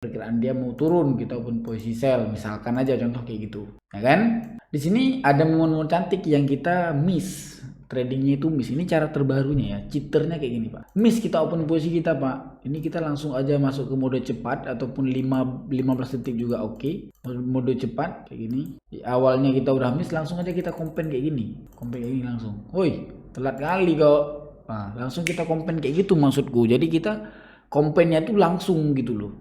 perkiraan dia mau turun, kita open posisi sell, misalkan aja contoh kayak gitu, ya kan? Di sini ada momen-momen cantik yang kita miss, tradingnya itu miss. Ini cara terbarunya ya, cheaternya kayak gini pak. Miss kita open posisi kita pak, ini kita langsung aja masuk ke mode cepat ataupun 15 detik juga oke. Mode cepat kayak gini. Di awalnya kita udah miss, langsung aja kita kompen kayak gini, langsung. Woi, telat kali kok. Nah, langsung kita kompen kayak gitu maksudku. Jadi kita kompennya tuh langsung gitu loh.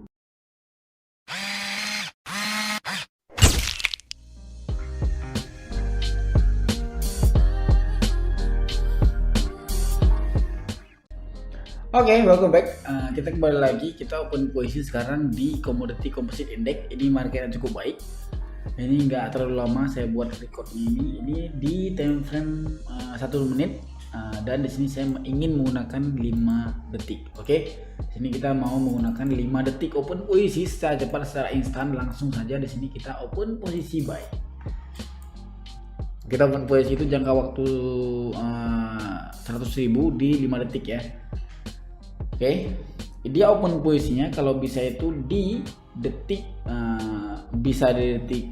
Oke, welcome back. Kita kembali lagi. Kita open posisi sekarang di Commodity Composite Index. Ini market yang cukup baik. Ini nggak terlalu lama saya buat recordnya ini. Ini di time frame 1 menit. Dan di sini saya ingin menggunakan 5 detik. Oke, sini kita mau menggunakan 5 detik open posisi secara cepat, secara instan. Langsung saja di sini kita open posisi buy. Kita open posisi itu jangka waktu 100.000 di 5 detik ya. Oke, dia open posisinya kalau bisa itu di detik, bisa di detik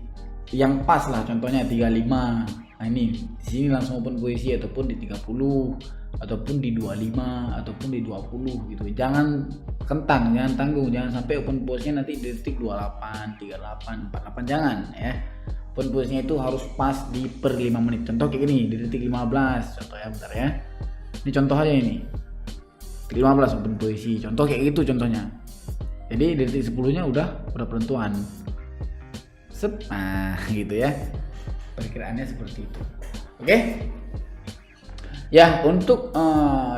yang pas lah, contohnya 35. Nah ini di sini langsung open posisi, ataupun di 30, ataupun di 25, ataupun di 20 gitu. Jangan kentang, jangan tanggung, jangan sampai open posisinya nanti di detik 28, 38, 48, jangan ya. Open posisinya itu harus pas di per 5 menit. Contoh kayak gini, di detik 15 contoh ya, bentar ya. Ini contoh aja ini. 15 open posisi, contoh kayak gitu contohnya. Jadi di detik 10 nya udah penentuan. Nah gitu ya, perkiraannya seperti itu. Oke ya, untuk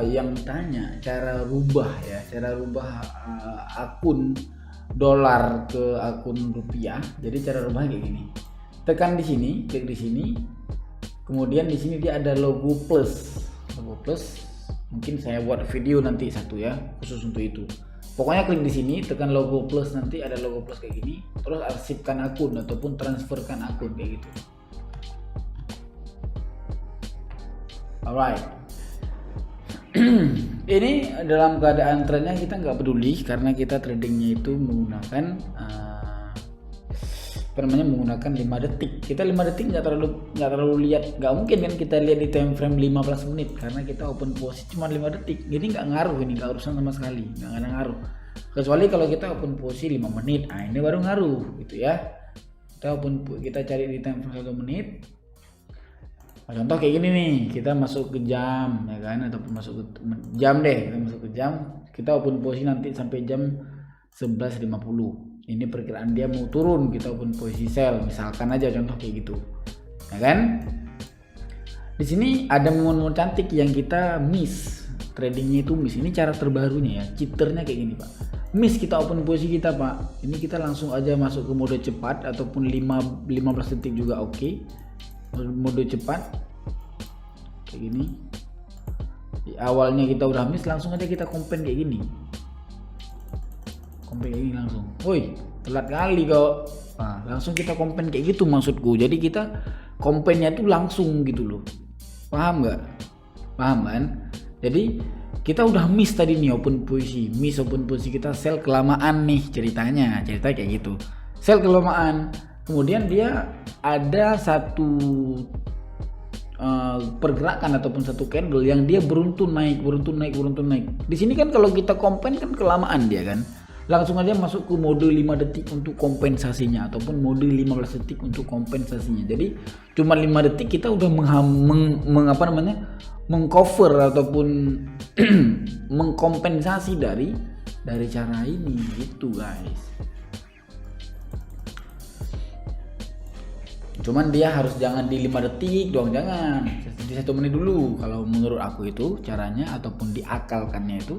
yang tanya cara rubah akun dolar ke akun rupiah. Jadi cara rubah kayak gini, tekan di sini, klik di sini, kemudian di sini dia ada logo plus. Mungkin saya buat video nanti satu ya khusus untuk itu. Pokoknya klik di sini, tekan logo plus, nanti ada logo plus kayak gini, terus arsipkan akun ataupun transferkan akun kayak gitu. Alright. Ini dalam keadaan trennya kita nggak peduli karena kita tradingnya itu menggunakan menggunakan 5 detik. Kita 5 detik nggak terlalu lihat, nggak mungkin kan kita lihat di time frame 15 menit karena kita open posisi cuma 5 detik. Jadi nggak ngaruh, ini nggak urusan sama sekali, nggak ada ngaruh. Kecuali kalau kita open posisi 5 menit, ini baru ngaruh gitu ya. Kita cari di time frame 1 menit. Contoh kayak gini nih, kita masuk ke jam ya kan, ataupun masuk ke jam deh, kita masuk ke jam, kita open posisi nanti sampai jam 11.50. Ini perkiraan dia mau turun, kita open posisi sell, misalkan aja contoh kayak gitu, ya kan? Di sini ada momen-momen cantik yang kita miss, tradingnya itu miss. Ini cara terbarunya ya, cheaternya kayak gini pak. Miss kita open posisi kita pak, ini kita langsung aja masuk ke mode cepat ataupun 15 detik juga oke. Mode cepat kayak gini. Di awalnya kita udah miss, langsung aja kita kompen kayak gini. Kompen kayak gini langsung. Woi, telat kali kok. Nah, langsung kita kompen kayak gitu maksudku. Jadi kita kompennya tuh langsung gitu loh. Paham nggak? Paham kan? Jadi kita udah miss tadi nih open posisi. Miss open posisi kita, sell kelamaan nih ceritanya. Cerita kayak gitu. Sell kelamaan. Kemudian dia ada satu pergerakan ataupun satu candle yang dia beruntun naik. Di sini kan kalau kita kompen kan kelamaan dia kan. Langsung aja masuk ke mode 5 detik untuk kompensasinya, ataupun mode 15 detik untuk kompensasinya. Jadi cuma 5 detik kita udah mengcover ataupun mengkompensasi dari cara ini gitu guys. Cuman dia harus jangan di 5 detik doang, jangan di 1 menit dulu. Kalau menurut aku itu caranya, ataupun diakalkannya itu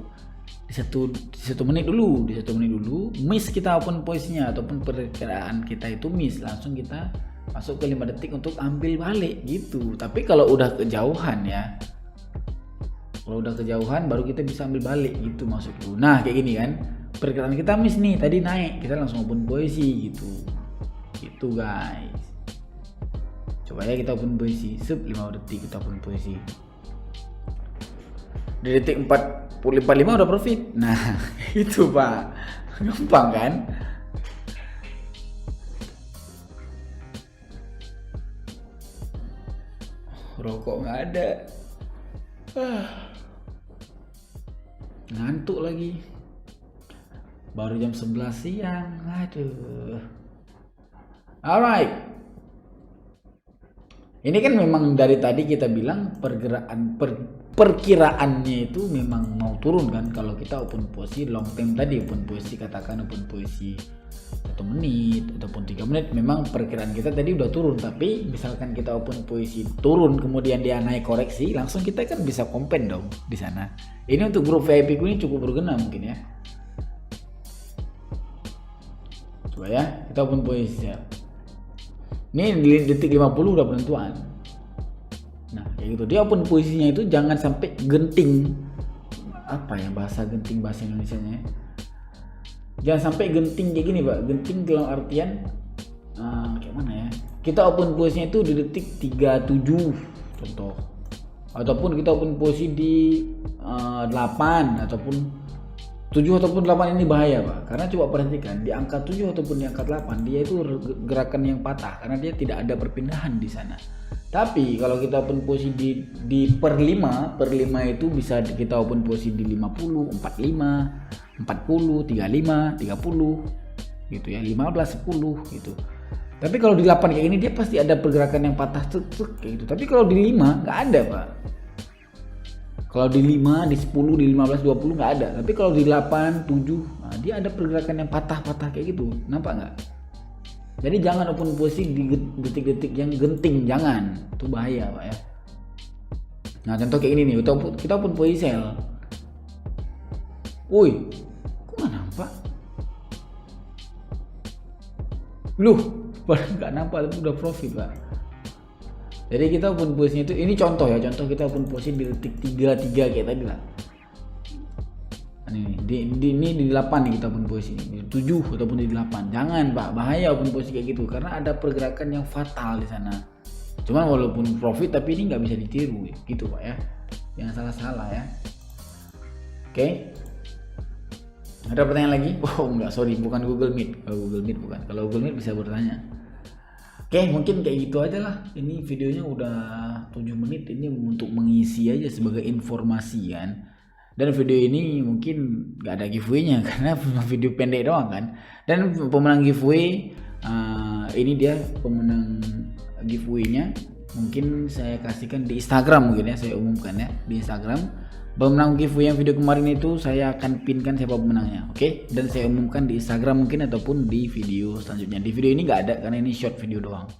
di satu menit dulu. Miss kita open posisinya ataupun perkiraan kita itu miss, langsung kita masuk ke 5 detik untuk ambil balik gitu. Tapi kalau udah kejauhan ya, baru kita bisa ambil balik gitu maksudku. Nah kayak gini kan, perkiraan kita miss nih, tadi naik, kita langsung open posisi gitu guys. Coba ya kita open posisi, 5 detik kita open posisi. Di detik 45 udah profit. Nah itu pak, gampang kan? rokok nggak ada. Ngantuk lagi. Baru jam 11 siang. Aduh. Alright. Ini kan memang dari tadi kita bilang perkiraannya itu memang mau turun kan. Kalau kita open posisi long term tadi, open posisi katakan open posisi 1 menit ataupun 3 menit, memang perkiraan kita tadi udah turun. Tapi misalkan kita open posisi turun kemudian dia naik koreksi, langsung kita kan bisa kompen dong di sana. Ini untuk grup VIP ku ini cukup berguna mungkin ya. Coba ya, kita open posisi ya. Ini di detik 50 udah penentuan. Nah kayak gitu, dia open posisinya itu jangan sampai genting. Apa ya bahasa genting, bahasa Indonesianya? Jangan sampai genting kayak gini Pak. Genting dalam artian kayak mana ya, kita open posisinya itu di detik 37 contoh, ataupun kita open posisi di 8 ataupun 7 ataupun 8. Ini bahaya Pak, karena coba perhatikan di angka 7 ataupun di angka 8 dia itu gerakan yang patah karena dia tidak ada perpindahan di sana. Tapi kalau kita open posisi di per 5 itu bisa kita open posisi di 50, 45, 40, 35, 30 gitu ya, 15, 10 gitu. Tapi kalau di 8 kayak ini dia pasti ada pergerakan yang patah kayak gitu. Tapi kalau di 5 nggak ada Pak. Kalau di 5, di 10, di 15, 20 nggak ada. Tapi kalau di 8, 7, nah dia ada pergerakan yang patah-patah kayak gitu. Nampak nggak? Jadi jangan open posisi di detik-detik yang genting, jangan. Itu bahaya Pak ya. Nah contoh kayak ini nih, kita open posisi sell. Woi, kok nggak nampak? Loh, padahal nggak nampak tapi udah profit Pak. Jadi kita open posisinya itu, ini contoh ya, contoh kita open posisi di detik 33 kayak tadi lah. Ini di 8 nih kita open posisi, di 7 ataupun di 8. Jangan Pak, bahaya open posisi kayak gitu karena ada pergerakan yang fatal di sana. Cuman walaupun profit tapi ini nggak bisa ditiru gitu Pak ya. Jangan salah-salah ya. Oke. Ada pertanyaan lagi? Oh enggak, sorry, bukan Google Meet. Kalau Google Meet bukan. Kalau Google Meet bisa bertanya. Oke, mungkin kayak gitu aja lah. Ini videonya udah 7 menit. Ini untuk mengisi aja sebagai informasi kan. Dan video ini mungkin gak ada giveaway-nya karena video pendek doang kan. Dan pemenang giveaway ini dia pemenang giveaway-nya. Mungkin saya kasihkan di Instagram mungkin ya, saya umumkan ya di Instagram. Pemenang giveaway yang video kemarin itu saya akan pinkan siapa pemenangnya, oke? Dan saya umumkan di Instagram mungkin ataupun di video selanjutnya. Di video ini nggak ada karena ini short video doang.